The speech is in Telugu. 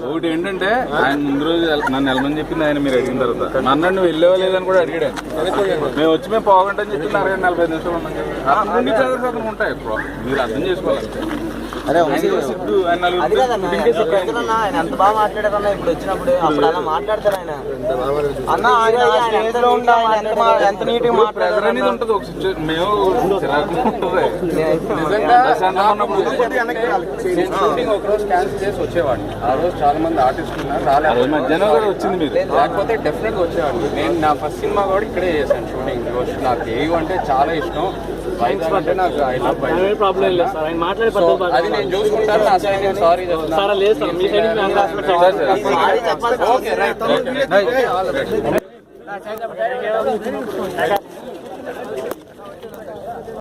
ఒకటి ఏంటంటే ఆయన ముందు రోజు నన్ను వెళ్ళమని చెప్పింది ఆయన, మీరు అడిగిన తర్వాత నన్ను నువ్వు వెళ్ళేవా లేదని కూడా అడిగాడు. మేము వచ్చి మేము పోగంటని చెప్పింది 60-45 నిమిషాలు ఉన్నాం. అన్ని ప్రదర్శనలు ఉంటాయి, మీరు అర్థం చేసుకోవాలంటే. సిద్ధు ఆయన ఎంత బాగా మాట్లాడారన్నా ఇప్పుడు వచ్చినప్పుడు, అప్పుడు అలా మాట్లాడతారు ఆయన. ఎంత నీట్గా ప్రెజర్ అనేది ఉంటుంది ఒక సిచ్యువేషన్. మేము షూటింగ్ ఒకరోజు క్యాన్సిల్ చేసి వచ్చేవాడిని. ఆ రోజు చాలా మంది ఆర్టిస్టులు ఉన్నారు, రాలేదు. మధ్యాహ్నం కూడా వచ్చింది మీరు, లేకపోతే డెఫినెట్ గా వచ్చేవాడిని. నేను నా ఫస్ట్ సినిమా కూడా ఇక్కడే చేశాను షూటింగ్. నాకు ఏవి అంటే చాలా ఇష్టం. అంటే నాకు ప్రాబ్లం లేదు సార్, ఆయన మాట్లాడే అది నేను చూసుకుంటాను. నా సైడ్ నేను సారీ చెప్తాను.